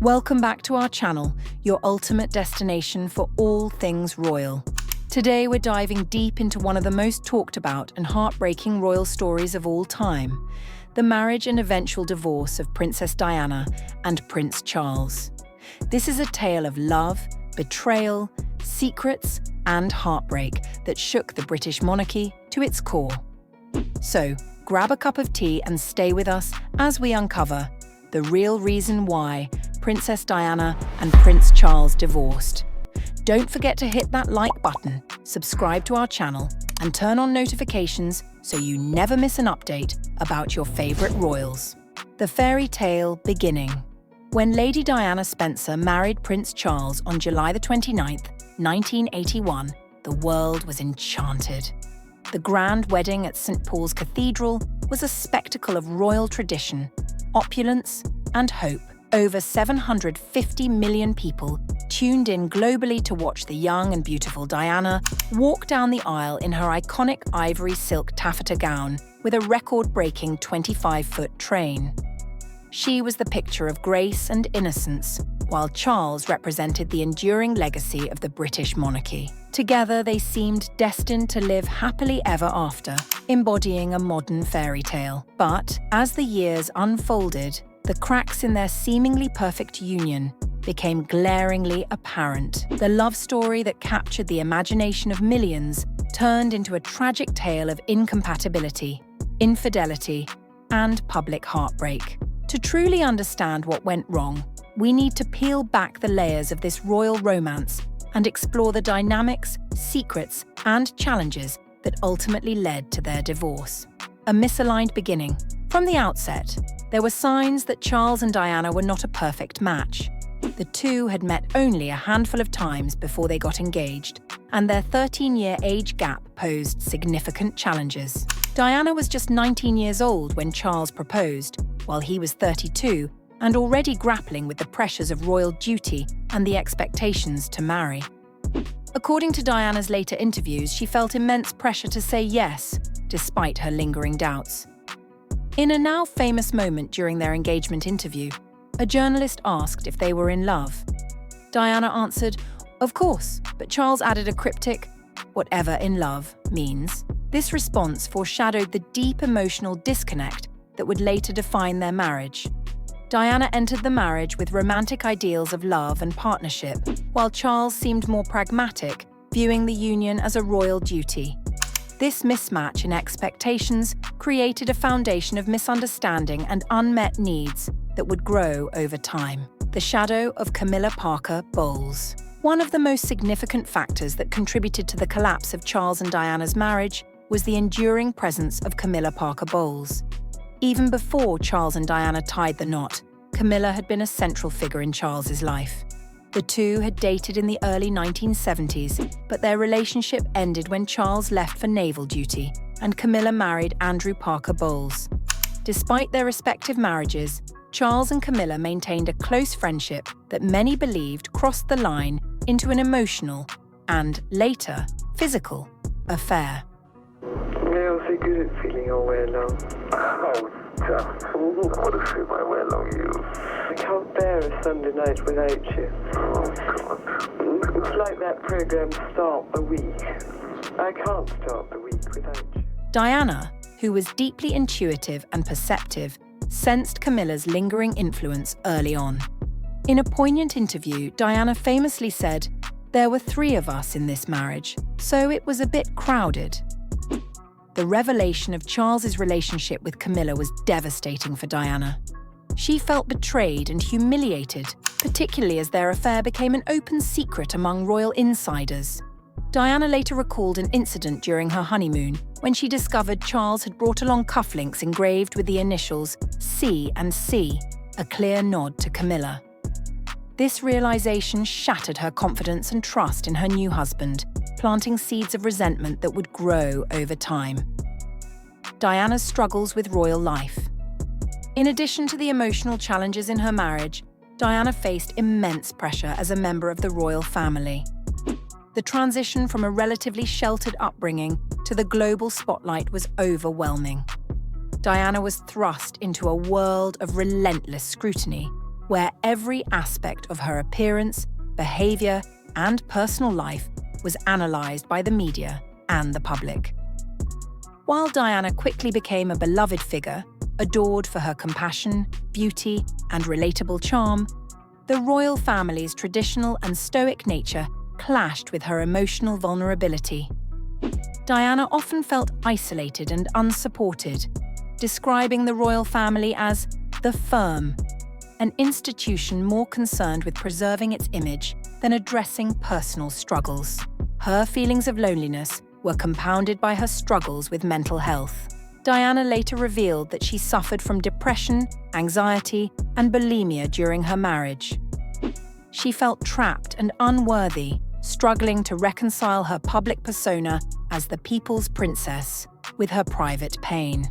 Welcome back to our channel, your ultimate destination for all things royal. Today we're diving deep into one of the most talked about and heartbreaking royal stories of all time, the marriage and eventual divorce of Princess Diana and Prince Charles. This is a tale of love, betrayal, secrets, and heartbreak that shook the British monarchy to its core. So, grab a cup of tea and stay with us as we uncover the real reason why Princess Diana and Prince Charles divorced. Don't forget to hit that like button, subscribe to our channel, and turn on notifications so you never miss an update about your favorite royals. The fairy tale beginning. When Lady Diana Spencer married Prince Charles on July 29th, 1981, the world was enchanted. The grand wedding at St. Paul's Cathedral was a spectacle of royal tradition, opulence, and hope. Over 750 million people tuned in globally to watch the young and beautiful Diana walk down the aisle in her iconic ivory silk taffeta gown with a record-breaking 25-foot train. She was the picture of grace and innocence, while Charles represented the enduring legacy of the British monarchy. Together, they seemed destined to live happily ever after, embodying a modern fairy tale. But as the years unfolded, the cracks in their seemingly perfect union became glaringly apparent. The love story that captured the imagination of millions turned into a tragic tale of incompatibility, infidelity, and public heartbreak. To truly understand what went wrong, we need to peel back the layers of this royal romance and explore the dynamics, secrets, and challenges that ultimately led to their divorce. A misaligned beginning. From the outset, there were signs that Charles and Diana were not a perfect match. The two had met only a handful of times before they got engaged, and their 13-year age gap posed significant challenges. Diana was just 19 years old when Charles proposed, while he was 32 and already grappling with the pressures of royal duty and the expectations to marry. According to Diana's later interviews, she felt immense pressure to say yes, despite her lingering doubts. In a now famous moment during their engagement interview, a journalist asked if they were in love. Diana answered, "Of course," but Charles added a cryptic, "whatever in love means." This response foreshadowed the deep emotional disconnect that would later define their marriage. Diana entered the marriage with romantic ideals of love and partnership, while Charles seemed more pragmatic, viewing the union as a royal duty. This mismatch in expectations created a foundation of misunderstanding and unmet needs that would grow over time. The shadow of Camilla Parker Bowles. One of the most significant factors that contributed to the collapse of Charles and Diana's marriage was the enduring presence of Camilla Parker Bowles. Even before Charles and Diana tied the knot, Camilla had been a central figure in Charles's life. The two had dated in the early 1970s, but their relationship ended when Charles left for naval duty and Camilla married Andrew Parker Bowles. Despite their respective marriages, Charles and Camilla maintained a close friendship that many believed crossed the line into an emotional and, later, physical affair. Yeah, I feel good at feeling all way alone. Oh, just I want to feel my way along you. I can't bear a Sunday night without you. Oh, God. It's like that program Start the Week. I can't start the week without you. Diana, who was deeply intuitive and perceptive, sensed Camilla's lingering influence early on. In a poignant interview, Diana famously said, "There were 3 of us in this marriage, so it was a bit crowded." The revelation of Charles's relationship with Camilla was devastating for Diana. She felt betrayed and humiliated, particularly as their affair became an open secret among royal insiders. Diana later recalled an incident during her honeymoon when she discovered Charles had brought along cufflinks engraved with the initials C and C, a clear nod to Camilla. This realization shattered her confidence and trust in her new husband, planting seeds of resentment that would grow over time. Diana's struggles with royal life. In addition to the emotional challenges in her marriage, Diana faced immense pressure as a member of the royal family. The transition from a relatively sheltered upbringing to the global spotlight was overwhelming. Diana was thrust into a world of relentless scrutiny, where every aspect of her appearance, behavior, and personal life was analyzed by the media and the public. While Diana quickly became a beloved figure, adored for her compassion, beauty, and relatable charm, the royal family's traditional and stoic nature clashed with her emotional vulnerability. Diana often felt isolated and unsupported, describing the royal family as the firm, an institution more concerned with preserving its image than addressing personal struggles. Her feelings of loneliness were compounded by her struggles with mental health. Diana later revealed that she suffered from depression, anxiety, and bulimia during her marriage. She felt trapped and unworthy, struggling to reconcile her public persona as the people's princess with her private pain.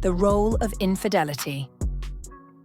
The role of infidelity.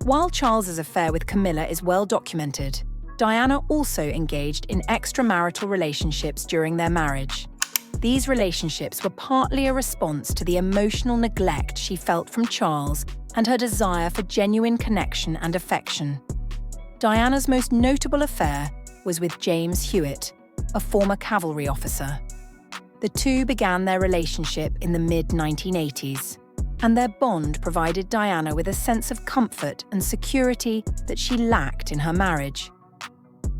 While Charles's affair with Camilla is well documented, Diana also engaged in extramarital relationships during their marriage. These relationships were partly a response to the emotional neglect she felt from Charles and her desire for genuine connection and affection. Diana's most notable affair was with James Hewitt, a former cavalry officer. The two began their relationship in the mid-1980s, and their bond provided Diana with a sense of comfort and security that she lacked in her marriage.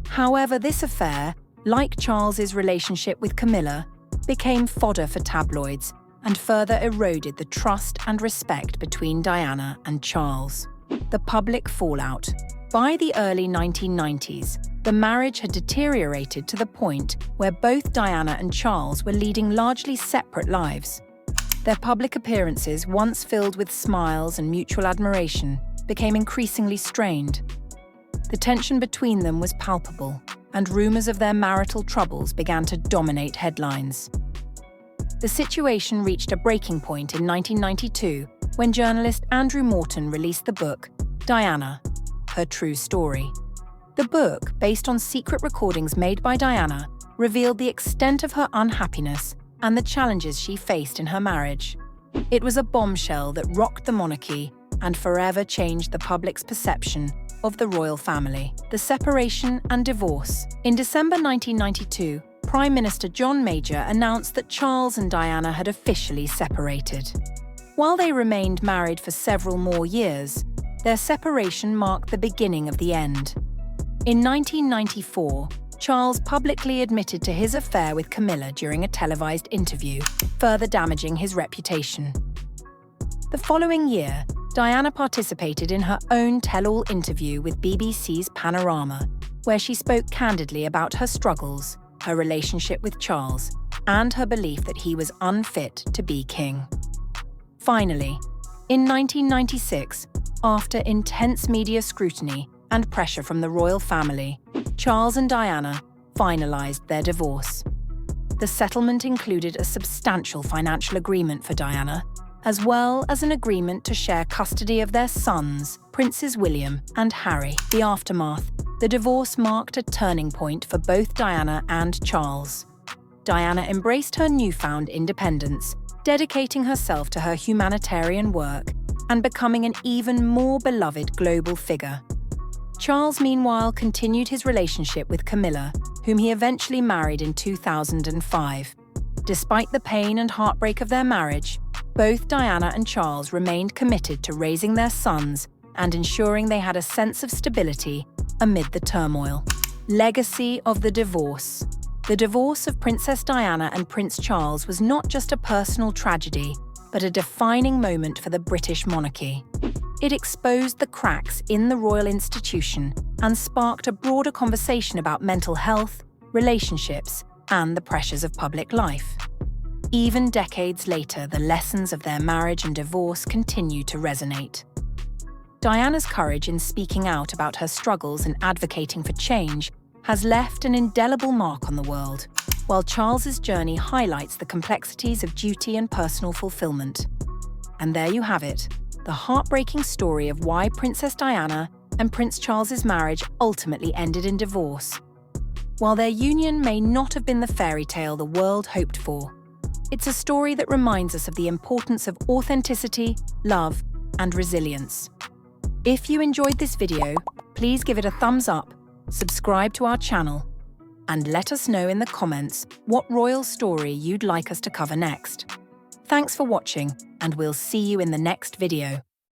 However, this affair, like Charles's relationship with Camilla, became fodder for tabloids and further eroded the trust and respect between Diana and Charles. The public fallout. By the early 1990s, the marriage had deteriorated to the point where both Diana and Charles were leading largely separate lives. Their public appearances, once filled with smiles and mutual admiration, became increasingly strained. The tension between them was palpable, and rumors of their marital troubles began to dominate headlines. The situation reached a breaking point in 1992 when journalist Andrew Morton released the book Diana, Her True Story. The book, based on secret recordings made by Diana, revealed the extent of her unhappiness and the challenges she faced in her marriage. It was a bombshell that rocked the monarchy and forever changed the public's perception of the royal family. The separation and divorce. In December 1992, Prime Minister John Major announced that Charles and Diana had officially separated. While they remained married for several more years, their separation marked the beginning of the end. In 1994, Charles publicly admitted to his affair with Camilla during a televised interview, further damaging his reputation. The following year, Diana participated in her own tell-all interview with BBC's Panorama, where she spoke candidly about her struggles, her relationship with Charles, and her belief that he was unfit to be king. Finally, in 1996, after intense media scrutiny and pressure from the royal family, Charles and Diana finalized their divorce. The settlement included a substantial financial agreement for Diana, as well as an agreement to share custody of their sons, Princes William and Harry. The aftermath. The divorce marked a turning point for both Diana and Charles. Diana embraced her newfound independence, dedicating herself to her humanitarian work and becoming an even more beloved global figure. Charles, meanwhile, continued his relationship with Camilla, whom he eventually married in 2005. Despite the pain and heartbreak of their marriage, both Diana and Charles remained committed to raising their sons and ensuring they had a sense of stability amid the turmoil. Legacy of the divorce. The divorce of Princess Diana and Prince Charles was not just a personal tragedy, but a defining moment for the British monarchy. It exposed the cracks in the royal institution and sparked a broader conversation about mental health, relationships, and the pressures of public life. Even decades later, the lessons of their marriage and divorce continue to resonate. Diana's courage in speaking out about her struggles and advocating for change has left an indelible mark on the world, while Charles's journey highlights the complexities of duty and personal fulfillment. And there you have it, the heartbreaking story of why Princess Diana and Prince Charles's marriage ultimately ended in divorce. While their union may not have been the fairy tale the world hoped for, it's a story that reminds us of the importance of authenticity, love, and resilience. If you enjoyed this video, please give it a thumbs up, subscribe to our channel, and let us know in the comments what royal story you'd like us to cover next. Thanks for watching, and we'll see you in the next video.